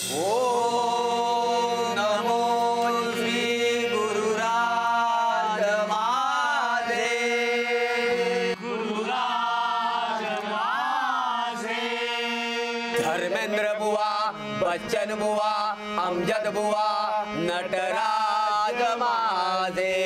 ओम नमो श्री गुरुराज माझे, गुरुराज माझे। धर्मेंद्र बुवा, बच्चन बुवा, अमजद बुवा, नटराज माझे।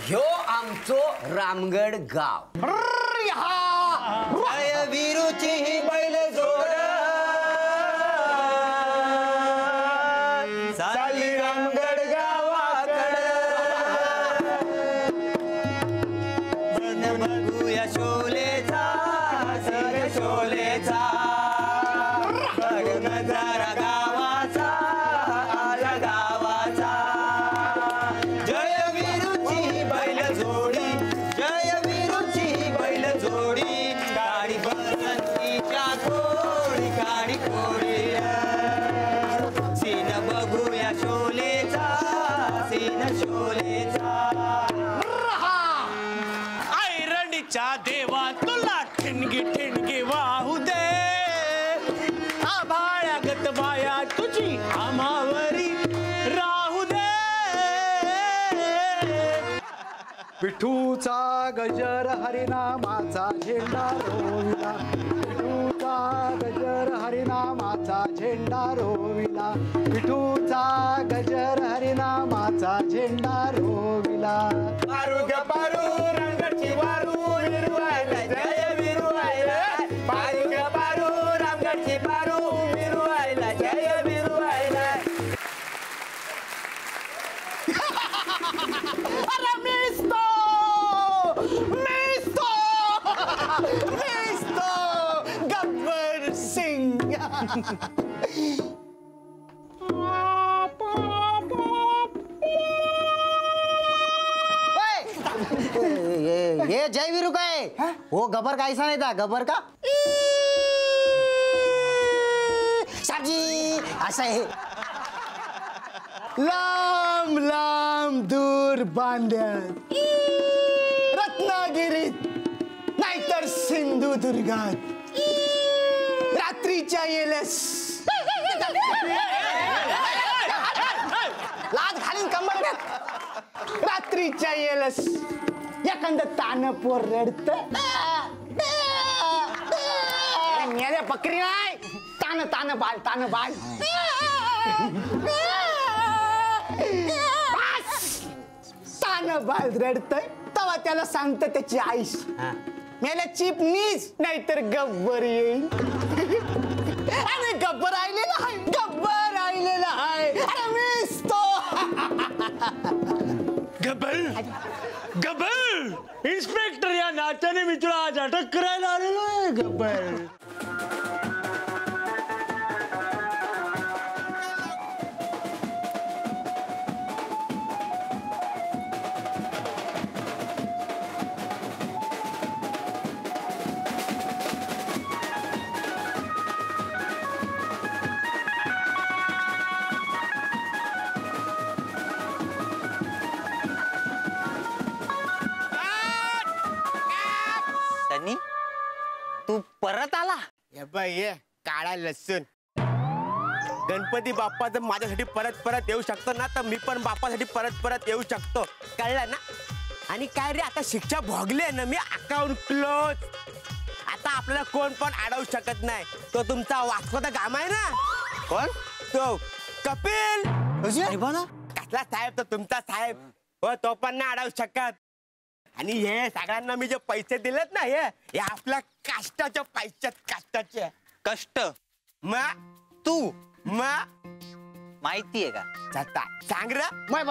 ह्यो आमचो रामगड गाव। जय वीरूची ही बैल जोड, चाली रामगड गावाकड। बघूया शोलेचा, सर शोलेचा, बघ नजारा गावाचा, आला गावाचा। जय वीरूची बैल जोडी, जय वीरूची बैल जोडी, काळी बसंतीच्या कोळी, काळी कोळी। सीन बघूया शोलेचा, सीन शोलेचा। ऐरणीच्या देवा तुला ठिणगी ठिणगी वाहू दे, आभाळागत माया तुझी आम्हावरी राहू दे। विठूचा गजर हरिनामाचा झेंडा रोविला, विठूचा गजर हरिनामाचा झेंडा रोविला, विठूचा गजर हरिनामाचा झेंडा रोविला। पारू ग पारू रंगाची वारू विरवायला, जय विरवायला। पारू ग पारू रंगाची पारू विरवायला, जय विरवायला। अरे मिस्तो मिस्तो मिस्तो गब्बर सिंग। ये जय वीरू काय वो गबर का ऐसा नहीं था, गबर का साहबजी ऐसा है। लांब लांब दूर बांधत, रत्नागिरीत नाहीतर सिंधुदुर्गात, रात्रीच्या येलेस लाद घालीन कंबरड्यात, रात्रीच्या येलेस एखाद तानपोर रडत, मेल्या बकरी नाही, तान तान बाल, तान बाल। तान बाल रडतय तेव्हा त्याला सांगत त्याची आईस, मेल्या चिप नीज नाहीतर गब्बर येईल। आणि गब्बर आलेला आहे, गब्बर आलेला आहे। अरे मीच तो गब्बर गब्बर इन्स्पेक्टर या नात्याने मी तुला आज अटक करायला आलेलो आहे गब्बर। तू परत आला? ये काळा लसूण, गणपती बाप्पा जर माझ्यासाठी परत परत येऊ शकतो ना, तर मी पण बाप्पासाठी परत परत येऊ शकतो, कळलं ना? आणि काय रे, आता शिक्षा भोगले ना मी, अकाउंट क्लोज। आता आपल्याला कोण पण अडवू शकत नाही। तो तुमचा वास्को दा गामा आहे ना, कोण तो कपिल कसला साहेब, तो तुमचा साहेब हो, तो पण नाही अडवू शकत। आणि हे सगळ्यांना मी जे पैसे दिलेत ना, हे आपल्या कष्टाच्या पैशात, कष्टाचे कष्ट। मग तू मग माहितीये का? जाता सांग रे. मैं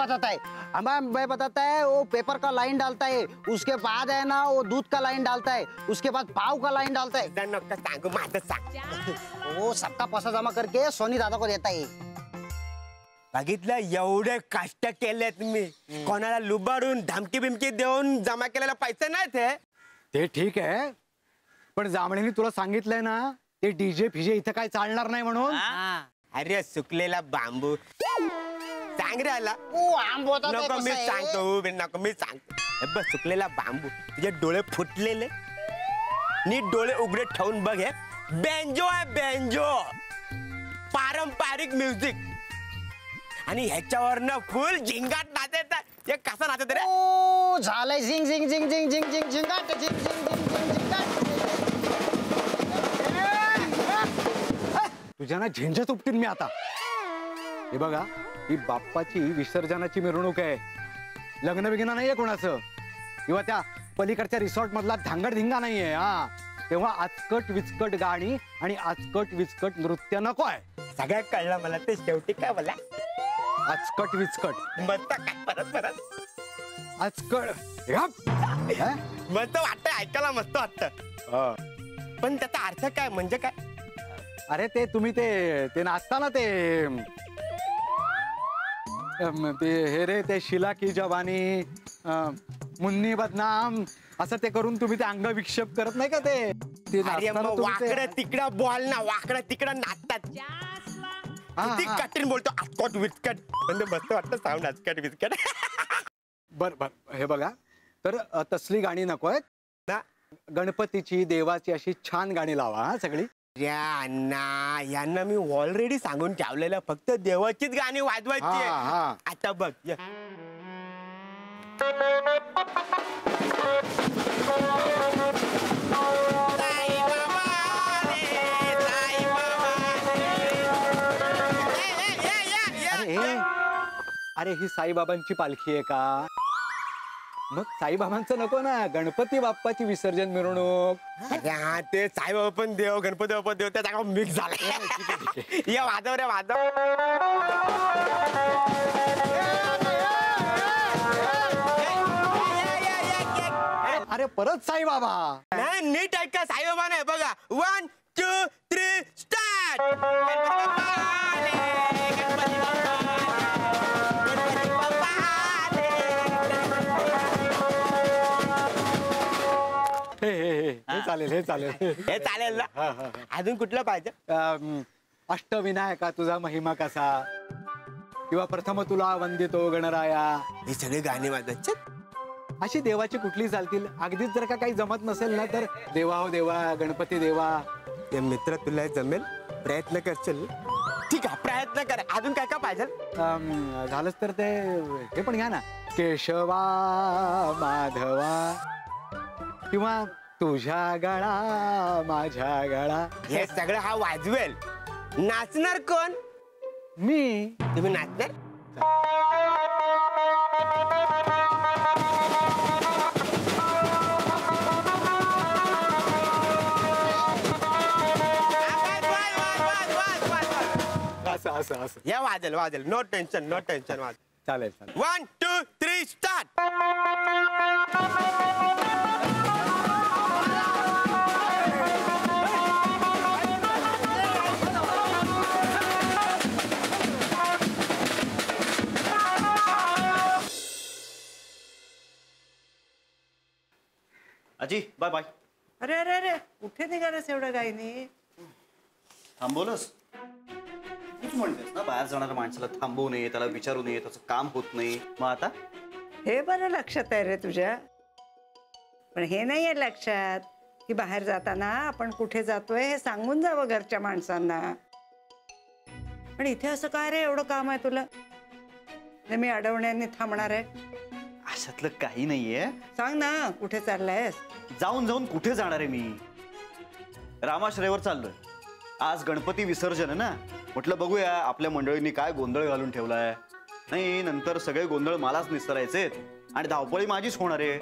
बताता है वो पेपर का लाइन डालता है, उसके बाद है ना वो दूध का लाइन डालता है, उसके बाद पाव का लाइन डालता है, जा नका सांगू माझं सांग. वो सबका पैसा जमा करके सोनी दादा को देता है. बघितलं एवढे कष्ट केलेत मी. कोणाला लुबाडून धमकी बिमकी देऊन जमा केलेला पैसे नाही ते ठीक आहे, पण जांभळीने तुला सांगितलंय ना ते डीजे फिजे इथं काय चालणार नाही म्हणून. अरे सुकलेला बांबू सांग रे आला. वो आम बताता है नको मी कसं आहे. सांगतो नको मी सांगतो. हे बघ सुकलेला बांबू, तुझे डोळे फुटलेले, नीट डोळे उघडे ठेवून बघ. हे बेंजो आहे बेंजो, पारंपरिक म्युझिक. आणि ह्याच्यावरनं फुल झिंगाट नाचतात. हे कसं नाचत रे. ओ झालंय झिंग झिंग झिंग झिंग झिंग झिंग झिंगाट झिंग झिंग झिंग झिंग झिंगाट. तुझ्या ना झेंझत उपटीन मी आता. हे बघा, ही बाप्पाची विसर्जनाची मिरवणूक आहे, लग्न बिग्न नाहीये कोणाचं, किंवा त्या पलीकडच्या रिसॉर्ट मधला धांगडधिंगा नाहीये. हा, तेव्हा आचकट विचकट गाणी आणि आचकट विचकट नृत्य नको आहे. सगळ्यात कळलं मला. ते शेवटी काय बोला, आचकट विचकट मस्त काय परत परत आचकट. मस्त वाटतं, ऐकायला मस्त वाटतं. पण त्याचा अर्थ काय म्हणजे काय. अरे ते तुम्ही ते नाचताना ते हे रे ते शिला की जवानी मुन्नी बदनाम असं ते करून तुम्ही ते अंग विक्षेप करत नाही का ते नाचताना तुम्ही ते- वाकडं तिकडं बॉल ना, वाकडं तिकडं नाचतात. किती कठीण बोलतो, आचकट विचकट. म्हणजे मस्त वाटतं साऊंड, आचकट विचकट. बर बर, हे बघा, तर तसली गाणी नको आहेत ना. गणपतीची देवाची अशी छान गाणी लावा. हा सगळी. यांना मी ऑलरेडी सांगून ठेवलेलं, फक्त देवाचीच गाणी वाजवायची. हा, हा. आता बघ. अरे ही साईबाबांची पालखी आहे का? मग साईबाबांचं नको ना, गणपती बाप्पाची विसर्जन मिरवणूक. हा, ते साईबाबा पण देव, गणपती बाप्पा देव, त्या जागा मिक्स झाला. या वाजव रे वाजव. अरे परत साईबाबा. नाही, नीट ऐका. साईबाबा नाही बघा. 1 2 3 स्टार्ट. हे चालेल, हे चालेल. हे चालेल ना. अजून कुठलं पाहिजे. अष्टविनायका तुझा महिमा कसा, किंवा प्रथम तुला वंदितो गणराया. हे सगळे गाणे वाजवायचे. अशी देवाची कुठली चालतील. अगदीच जर का काही जमत नसेल ना, तर देवा हो देवा, गणपती देवा. ते मित्र तुला जमेल, प्रयत्न करशील. ठीक आहे, प्रयत्न कर. अजून काय काय पाहिजे. झालंच तर ते हे पण घ्या ना, केशवा माधवा, किंवा तुझ्या गळा माझ्या गळा. हे सगळं हा वाजवेल. नाचणार कोण. मी. तुम्ही नाचणार. असं असं असं हे वाजेल वाजेल. No tension no tension. वाज. चालेल चालेल. 1 2 3 स्टार्ट. अजी बाय बाय. अरे अरे अरे कुठे निघालास एवढं गायनी. थांबवलंस. तूच म्हणतेस ना बाहेर जाणाऱ्या माणसाला थांबवू नये, त्याला विचारू नये, त्याचं काम होत नाही. मग आता हे बरं लक्षात आहे रे तुझ्या, पण हे नाही आहे लक्षात की बाहेर जाताना आपण कुठे जातोय हे सांगून जावं घरच्या माणसांना. पण इथे असं काय रे एवढं काम आहे तुला, हे मी अडवण्याने थांबणार आहे. अशातलं काही नाहीये. सांग ना कुठे चाललायस. जाऊन जाऊन कुठे जाणार आहे मी. रामाश्रयवर चाललोय. आज गणपती विसर्जन आहे ना, म्हटलं बघूया आपल्या मंडळींनी काय गोंधळ घालून ठेवलाय. नाही नंतर सगळे गोंधळ मलाच निस्तरायचे आणि धावपळी माझीच होणार आहे.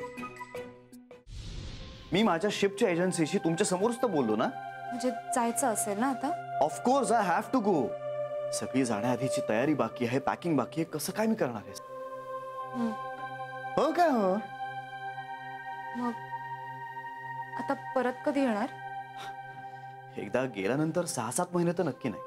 मी माझ्या शिपच्या एजन्सीशी तुमच्या समोरच तर बोललो ना. म्हणजे जायचं असेल ना आता. Of course I have to go. सगळी जाण्याआधीची तयारी बाकी आहे, पॅकिंग बाकी आहे. कसं काय मी करणार आहे? हो काय हो? मग आता परत कधी येणार? एकदा गेल्यानंतर 6-7 महिने तर नक्की नाही.